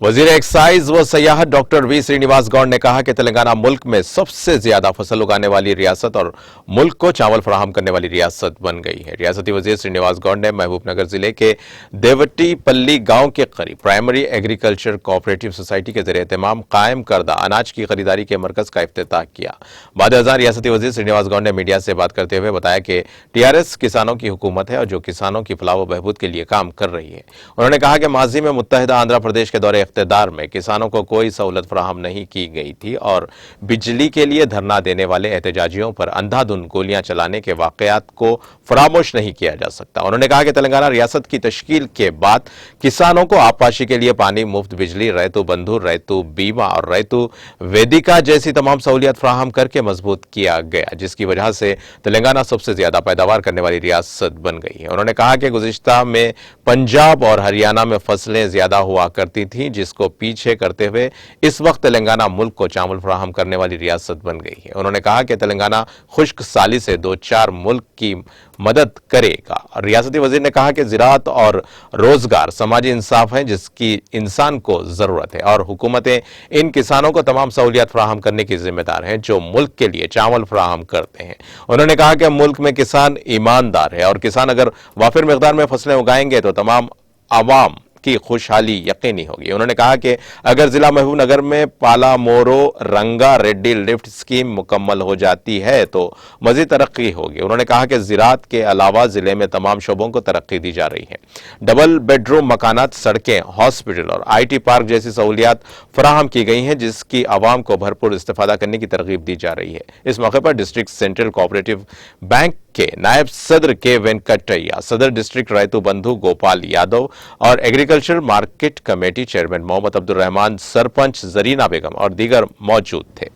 वजीर एक्साइज व सयाहत doctor V Srinivas Gaur ने कहा कि तेलंगाना मुल्क में सबसे ज्यादा फसल उगाने वाली रियासत और मुल्क को चावल फराहम करने वाली रियासत बन गई है। रियासती वजीर श्रीनिवास गौड़ ने महबूबनगर जिले के देवटीपल्ली गांव के करीब प्राइमरी एग्रीकल्चर कोऑपरेटिव सोसाइटी के जरिए एहतमाम कायम करदा अनाज की खरीदारी के मरकज का इफ्तिताह किया। बाद अज़ां रियासती वजीर श्रीनिवास गौड़ ने मीडिया से बात करते हुए बताया कि टीआरएस किसानों की हुकूमत है और जो किसानों की फलाह व बहबूद के लिए काम कर रही है। उन्होंने कहा कि माजी में मुत्तहिदा आंध्र प्रदेश के दौरे इख्तिदार में किसानों को कोई सहूलत फराहम नहीं की गई थी और बिजली के लिए धरना देने वाले एहतजाजियों पर अंधाधुंध गोलियां चलाने के वाकयात को फरामोश नहीं किया जा सकता। उन्होंने कहा कि तेलंगाना रियासत की तश्कील के बाद किसानों को आबपाशी के लिए पानी, मुफ्त बिजली, रैतु बंधु, रैतु बीमा और रैतु वेदिका जैसी तमाम सहूलियत फराहम करके मजबूत किया गया, जिसकी वजह से तेलंगाना सबसे ज्यादा पैदावार करने वाली रियासत बन गई है। उन्होंने कहा कि गुज़िश्ता में पंजाब और हरियाणा में फसलें ज्यादा हुआ करती थीं, जिसको पीछे करते हुए इस वक्त तेलंगाना मुल्क को चावल फराहम करने वाली रियासत बन गई है। उन्होंने कहा कि तेलंगाना खुश्क साली से 2-4 मुल्क की मदद करेगा। रियासती वजीर ने कहा कि ज़राअत और रोजगार समाजी इंसाफ है जिसकी इंसान को जरूरत है और हुकूमतें इन किसानों को तमाम सहूलियत फराहम करने की जिम्मेदार हैं जो मुल्क के लिए चावल फराहम करते हैं। उन्होंने कहा कि मुल्क में किसान ईमानदार है और किसान अगर वाफिर मिकदार में फसलें उगाएंगे तो तमाम आवाम की खुशहाली यकीनी होगी। उन्होंने कहा कि अगर जिला महबूबनगर में पालामोरो रंगा रेड्डी लिफ्ट स्कीम मुकम्मल हो जाती है तो मजीद तरक्की होगी। उन्होंने कहा कि ज़राअत के अलावा जिले में तमाम शोबों को तरक्की दी जा रही है। डबल बेडरूम मकानात, सड़कें, हॉस्पिटल और IT पार्क जैसी सहूलियात फराहम की गई हैं जिसकी आवाम को भरपूर इस्तेफादा करने की तरगीब दी जा रही है। इस मौके पर डिस्ट्रिक्ट सेंट्रल कोऑपरेटिव बैंक के नायब सदर के वेंकटैया, सदर डिस्ट्रिक्ट रैतु बंधु गोपाल यादव और agriculture market committee chairman Mohammed Abdul Rahman, sarpanch Zarina Begum और दीगर मौजूद थे।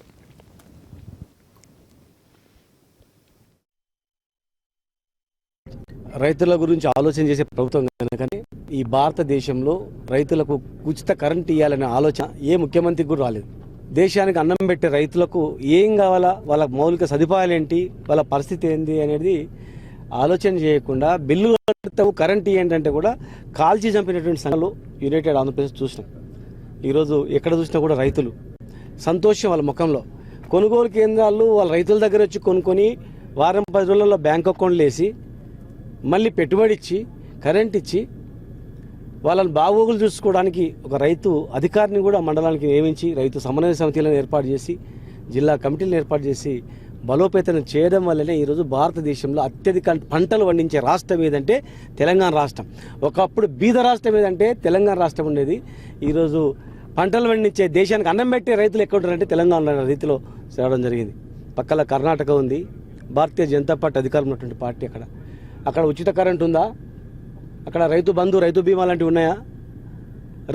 రైతుల గురించి ఆలోచన చేసే ప్రభుత్వం కనుకనే ఈ భారతదేశంలో రైతులకు ఉచిత కరెంట్ ఇవ్వాలనే ఆలోచన ఏ ముఖ్యమంత్రికి కూడా రాలేదు. దేశానికి అన్నం పెట్టే రైతులకు ఏం కావాలా, వాళ్ళ మౌలిక సదుపాయాలు ఏంటి, వాళ్ళ పరిస్థితి ఏంటి అనేది ఆలోచన చేయకుండా బిల్లు కడతావు కరెంట్ ఏంటంటే కూడా కాల్చి చంపినటువంటి సంఘాలు యునైటెడ్ ఆంధ్రప్రదేశ్ చూసినాం. ఈరోజు ఎక్కడ చూసినా కూడా రైతులు సంతోషం వాళ్ళ ముఖంలో. కొనుగోలు కేంద్రాలు వాళ్ళ రైతుల దగ్గర వచ్చి కొనుక్కొని వారం 10 రోజుల్లో బ్యాంక్ అకౌంట్లు వేసి మళ్ళీ పెట్టుబడి ఇచ్చి కరెంట్ ఇచ్చి వాళ్ళని బాగోగులు చూసుకోవడానికి ఒక రైతు అధికారిని కూడా మండలానికి నియమించి రైతు సమన్వయ సమితిలను ఏర్పాటు చేసి జిల్లా కమిటీలను ఏర్పాటు చేసి బలోపేతం చేయడం వల్లనే ఈరోజు భారతదేశంలో అత్యధిక పంటలు పండించే రాష్ట్రం ఏదంటే తెలంగాణ రాష్ట్రం. ఒకప్పుడు బీద రాష్ట్రం ఏదంటే తెలంగాణ రాష్ట్రం ఉండేది. ఈరోజు పంటలు పండించే దేశానికి అన్నం పెట్టే రైతులు ఎక్కడ ఉంటారంటే తెలంగాణ రీతిలో చేయడం జరిగింది. పక్కల కర్ణాటక ఉంది, భారతీయ జనతా పార్టీ అధికారంలో ఉన్నటువంటి పార్టీ. అక్కడ ఉచిత కరెంట్ ఉందా? అక్కడ రైతు బంధు, రైతు బీమా లాంటివి ఉన్నాయా?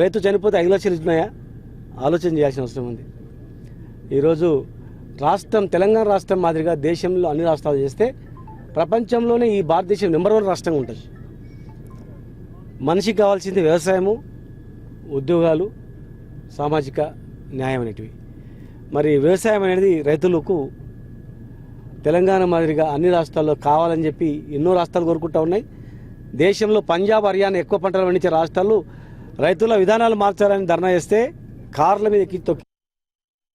రైతు చనిపోతే 5 లక్షలు ఉన్నాయా? ఆలోచన చేయాల్సిన అవసరం ఉంది. ఈరోజు రాష్ట్రం తెలంగాణ రాష్ట్రం మాదిరిగా దేశంలో అన్ని రాష్ట్రాలు చేస్తే ప్రపంచంలోనే ఈ భారతదేశం నెంబర్ 1 రాష్ట్రంగా ఉంటుంది. మనిషికి కావాల్సింది వ్యవసాయము, ఉద్యోగాలు, సామాజిక న్యాయం అనేటివి. మరి వ్యవసాయం అనేది రైతులకు తెలంగాణ మాదిరిగా అన్ని రాష్ట్రాల్లో కావాలని చెప్పి ఎన్నో రాష్ట్రాలు కోరుకుంటూ ఉన్నాయి. దేశంలో పంజాబ్, హర్యానా ఎక్కువ పంటలు పండించే రాష్ట్రాలు రైతుల విధానాలు మార్చాలని ధర్నా చేస్తే కార్ల మీద ఎక్కి తొక్కి